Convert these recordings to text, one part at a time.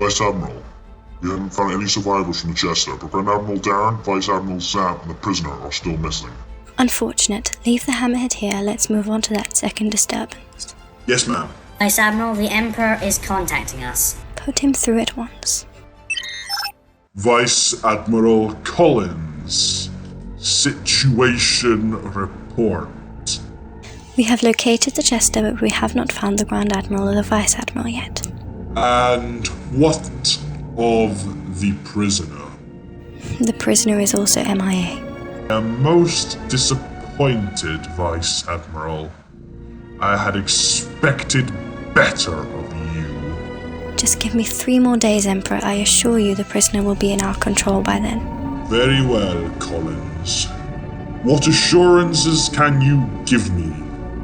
Vice Admiral, we haven't found any survivors from the Jester, but Grand Admiral Darren, Vice Admiral Sam, and the prisoner are still missing. Unfortunate. Leave the Hammerhead here. Let's move on to that second disturbance. Yes, ma'am. Vice Admiral, the Emperor is contacting us. Put him through at once. Vice Admiral Collins, situation report. We have located the Jester, but we have not found the Grand Admiral or the Vice Admiral yet. And what of the prisoner? The prisoner is also MIA. I am most disappointed, Vice Admiral. I had expected better of you. Just give me 3 more days, Emperor. I assure you the prisoner will be in our control by then. Very well, Collins. What assurances can you give me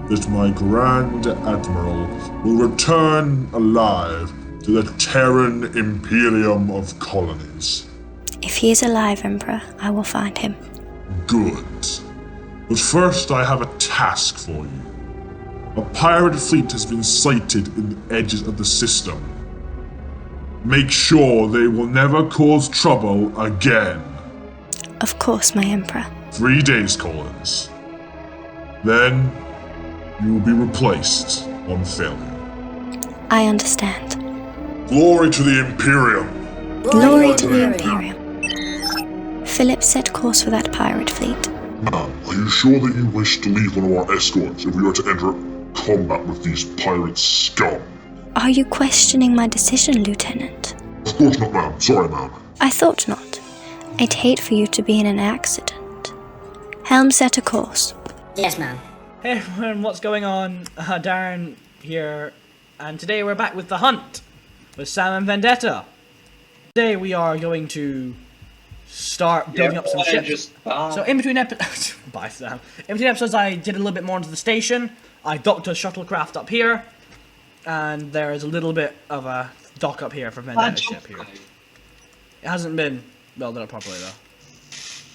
that my Grand Admiral will return alive to the Terran Imperium of Colonies? If he is alive, Emperor, I will find him. Good. But first I have a task for you. A pirate fleet has been sighted in the edges of the system. Make sure they will never cause trouble again. Of course, my Emperor. 3 days, Collins. Then you will be replaced on failure. I understand. Glory to the Imperium! Glory to the Imperium. Philip, set course for that pirate fleet. Ma'am, are you sure that you wish to leave one of our escorts if we were to enter combat with these pirate scum? Are you questioning my decision, Lieutenant? Of course not, ma'am. Sorry, ma'am. I thought not. I'd hate for you to be in an accident. Helm, set a course. Yes, ma'am. Hey everyone, what's going on? Darren here, and today we're back with The Hunt, with Sam and Vendetta. Today we are going to start building up some ships. So in between episodes, bye Sam. In between episodes I did a little bit more into the station. I docked a shuttlecraft up here, and there is a little bit of a dock up here for Vendetta's ship here. It hasn't been welded up properly though,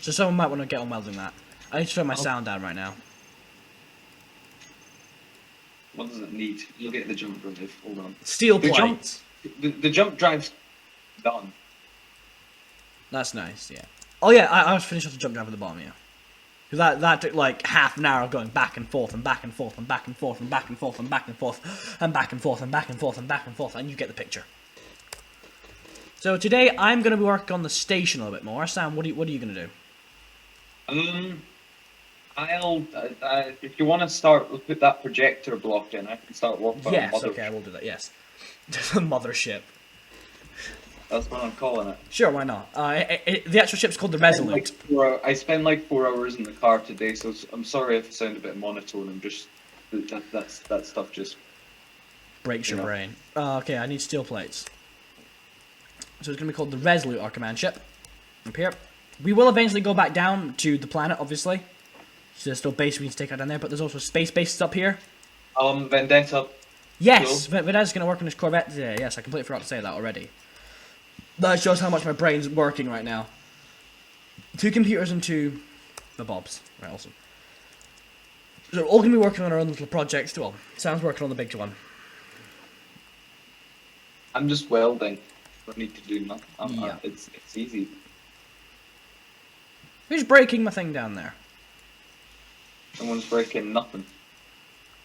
so someone might want to get on welding that. I need to turn my sound down right now. What does it need? Look at the jump drive. Hold on. Steel The jump- plates. The jump drive's done. That's nice, yeah. Oh yeah, I was finished off the jump drive at the bottom, yeah. Because that took like half an hour of going back and forth and back and forth and back and forth and back and forth and back and forth and back and forth and back and forth and back and forth, and you get the picture. So today I'm going to be working on the station a little bit more. Sam, what are you going to do? If you want to start, we'll put that projector block in. I can start working on Yes, mother. okay, I will do that, yes. The mothership. That's what I'm calling it. Sure, why not? The actual ship's called the Resolute. I spent like 4 hours in the car today, so I'm sorry if I sound a bit monotone. I'm just that stuff just Breaks your brain. Okay, I need steel plates. So it's going to be called the Resolute, our command ship. Up here. We will eventually go back down to the planet, obviously. So there's still base we need to take out down there, but there's also space bases up here. Vendetta. Yes, Vedetta's going to work on his Corvette today. Yes, I completely forgot to say that already. That shows how much my brain's working right now. 2 computers and 2 the bobs. Right, awesome. So we're all going to be working on our own little projects. Well, Sam's working on the big one. I'm just welding. Don't need to do nothing. Yeah. It's easy. Who's breaking my thing down there? Someone's breaking nothing.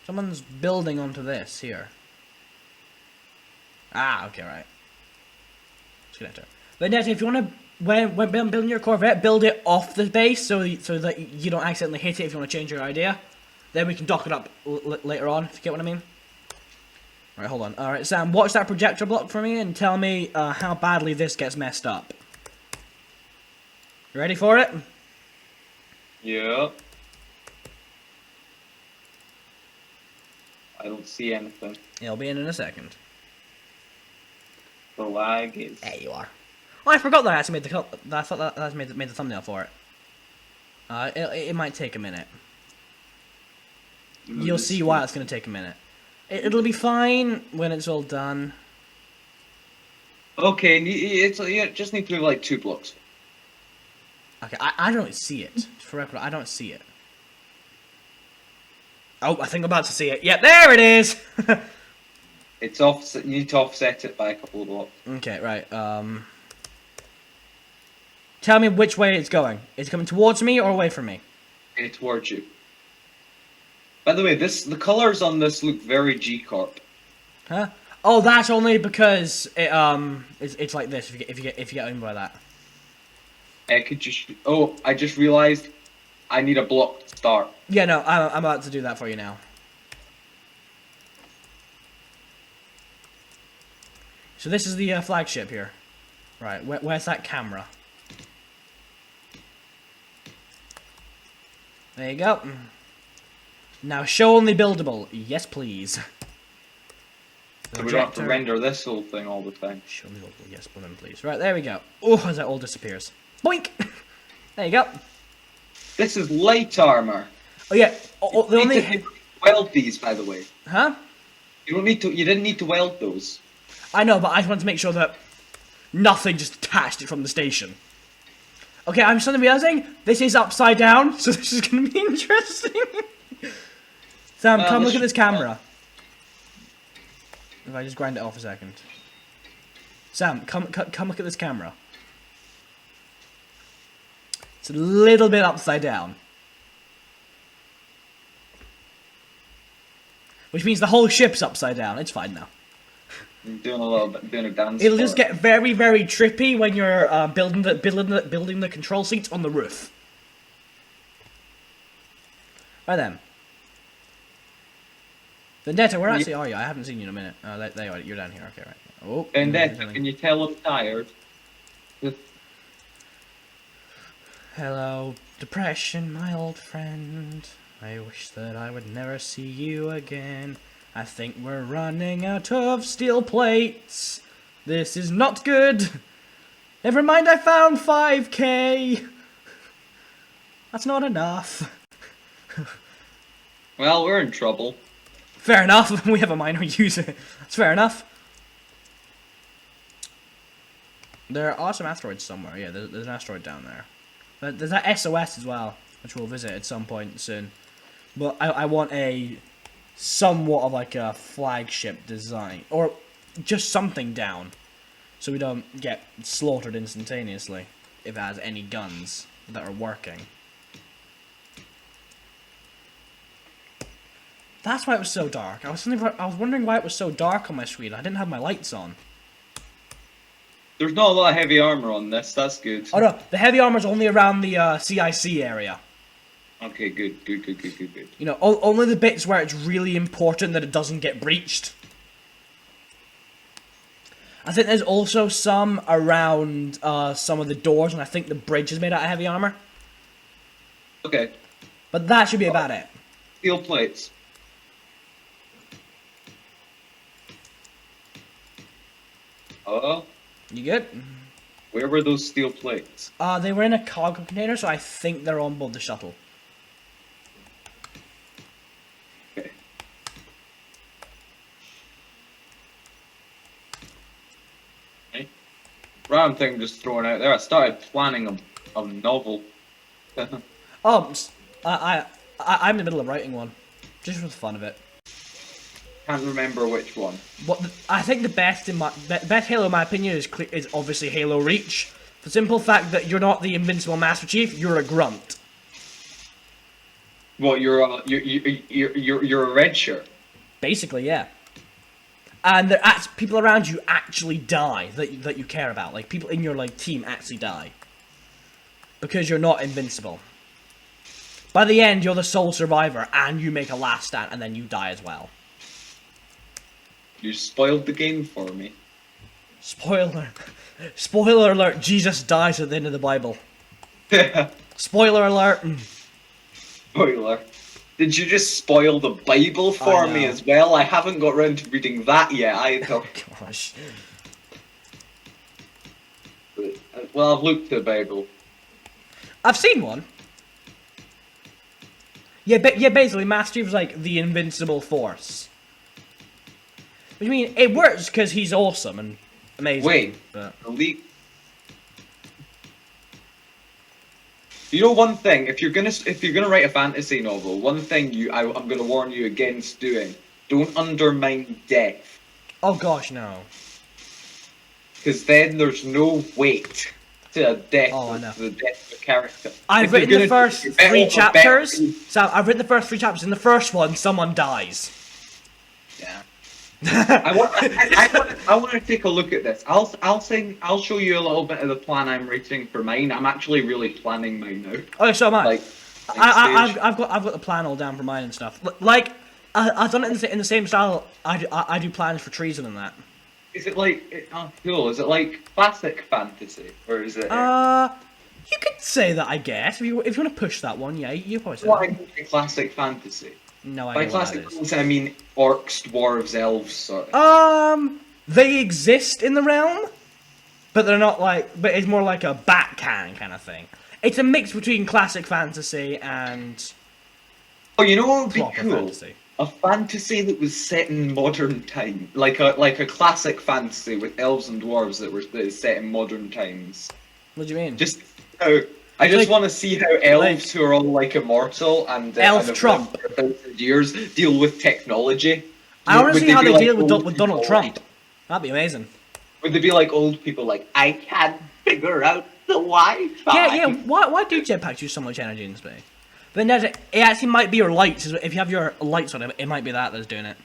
Someone's building onto this here. Ah, okay, right. Connector. Vendetta, if you want to, when building your Corvette, build it off the base so that you don't accidentally hit it if you want to change your idea. Then we can dock it up later on, if you get what I mean. Right, hold on. Alright, Sam, watch that projector block for me and tell me how badly this gets messed up. You ready for it? Yeah. I don't see anything. It'll be in a second. The lag is. There you are. Oh, I forgot that I actually made the. I thought that I made the thumbnail for it. It might take a minute. You'll see why it's going to take a minute. It'll be fine when it's all done. Okay, it just need to do like 2 blocks. Okay, I don't see it. For record, I don't see it. Oh, I think I'm about to see it. Yep, there it is! It's offset. You need to offset it by a couple of blocks. Okay, right. Tell me which way it's going. Is it coming towards me or away from me? Okay, towards you. By the way, the colors on this look very G-Corp. Huh? Oh, that's only because it's like this. If you get owned by that. I could just. Oh, I just realized I need a block to start. Yeah, no, I'm about to do that for you now. So this is the flagship here. Right, where's that camera? There you go. Now show only buildable. Yes, please. So we don't have to render this whole thing all the time. Show me buildable. Yes, please. Right, there we go. Oh, as that all disappears. Boink! There you go. This is light armor. Oh yeah. Oh, the You only. need to weld these, by the way. Huh? You don't need to. You didn't need to weld those. I know, but I just wanted to make sure that nothing just detached it from the station. Okay, I'm suddenly realizing this is upside down, so this is going to be interesting. Sam, come look at this camera. If I just grind it off a second. Sam, come look at this camera. It's a little bit upside down. Which means the whole ship's upside down. It's fine now. I'm doing a little bit, doing a dance. It'll just get very, very trippy when you're building the control seats on the roof. Right then. Vendetta, where actually are you? I haven't seen you in a minute. There you are. You're down here. Okay, right. Oh. Vendetta, can you tell I'm tired? Hello, depression, my old friend. I wish that I would never see you again. I think we're running out of steel plates. This is not good. Never mind, I found 5k. That's not enough. Well, we're in trouble. Fair enough. We have a minor user. That's fair enough. There are some asteroids somewhere. Yeah, there's an asteroid down there. But there's that SOS as well, which we'll visit at some point soon. But I want a somewhat of like a flagship design, or just something down, so we don't get slaughtered instantaneously if it has any guns that are working. That's why it was so dark. I was wondering why it was so dark on my screen. I didn't have my lights on. There's not a lot of heavy armor on this. That's good. Oh no, the heavy armor's only around the CIC area. Okay, good. You know, only the bits where it's really important that it doesn't get breached. I think there's also some around some of the doors, and I think the bridge is made out of heavy armor. Okay. But that should be about it. Steel plates. Oh. You good? Where were those steel plates? They were in a cargo container, so I think they're on board the shuttle. Okay. Okay. Random thing just thrown out there. I started planning a novel. Oh, I'm in the middle of writing one, just for the fun of it. Can't remember which one. I think the best best Halo, in my opinion, is obviously Halo Reach. For the simple fact that you're not the invincible Master Chief, you're a grunt. Well, you're a red shirt. Basically, yeah. And people around you actually die that you care about. Like people in your team actually die because you're not invincible. By the end, you're the sole survivor, and you make a last stand, and then you die as well. You spoiled the game for me. Spoiler alert, Jesus dies at the end of the Bible. Spoiler alert. Spoiler. Did you just spoil the Bible for me as well? I haven't got round to reading that yet either. Gosh. Well, I've looked at the Bible. I've seen one. Yeah, basically, Master Chief is like the invincible force. Which I mean, it works because he's awesome and amazing. Wait, but... You know one thing, if you're gonna write a fantasy novel, one thing I'm gonna warn you against doing: don't undermine death. Oh gosh, no. Because then there's no weight to a death Oh, I know. to the death of a character. I've If you're written the gonna first do better 3 or better- chapters. Sam, I've written the first 3 chapters. In the first one, someone dies. Yeah. I want to take a look at this. I'll show you a little bit of the plan I'm writing for mine. I'm actually really planning mine out. Oh, so am I. Like, I've got the plan all down for mine and stuff. Like, I've done it in the same style. I do plans for treason and that. Is it like oh cool? Is it like classic fantasy or is it? You could say that, I guess. If you want to push that one, yeah, you probably say What I that. mean by classic fantasy. No By idea what that classic is. fantasy, I mean orcs, dwarves, elves, sort of. They exist in the realm, but they're not like. But it's more like a backhand kind of thing. It's a mix between classic fantasy and Oh, you know what would be proper cool? fantasy. A fantasy that was set in modern time, like a classic fantasy with elves and dwarves that is set in modern times. What do you mean? Just how I just Like- want to see how elves who are all like immortal and Elf and have Trump. lived for 1,000 years deal with technology. I want to Would see they how be they like deal with, old with Donald people, Trump. like- That'd be amazing. Would they be like old people, like I can't figure out the Wi-Fi? Yeah. Why do jetpacks use so much energy in space? But then it actually might be your lights. If you have your lights on, it might be that's doing it.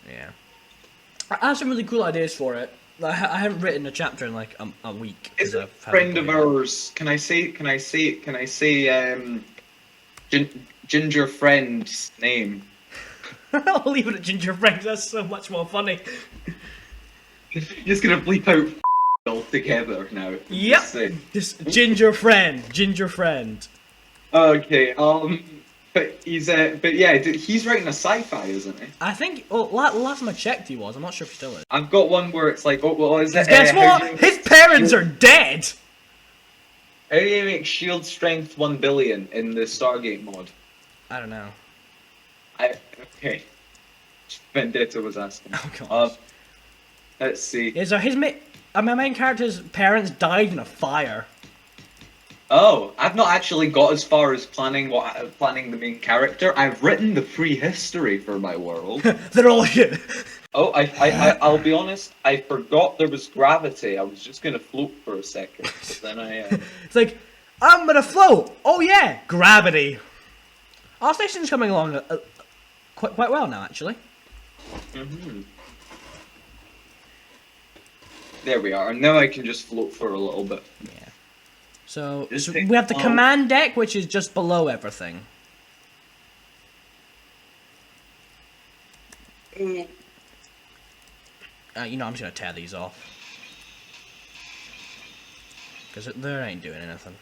Yeah. I have some really cool ideas for it. I haven't written a chapter in like a week. Is 'cause a I've had friend a of break. ours? Can I say? Ginger friend's name? I'll leave it at Ginger Friends. That's so much more funny. You're just gonna bleep out altogether now. Yep. Just say. Just Ginger Friend. Ginger Friend. Okay. But yeah, he's writing a sci-fi, isn't he? I think. Well, last time I checked, he was. I'm not sure if he still is. I've got one where it's like, oh, well, is it? Guess how do what? you His make parents shield- are dead. How do you make shield strength 1 billion in the Stargate mod? I don't know. Okay. Vendetta was asking. Oh god. Let's see. Yeah, so my main character's parents died in a fire. Oh, I've not actually got as far as planning the main character. I've written the prehistory for my world. They're all shit. Oh, I'll be honest. I forgot there was gravity. I was just gonna float for a second, but then It's like, I'm gonna float. Oh yeah, gravity. Our station's coming along quite well now, actually. Mhm. There we are. And now I can just float for a little bit. Yeah. So Just we have the take- command deck, which is just below everything. You know, I'm just gonna tear these off. Because they ain't doing anything.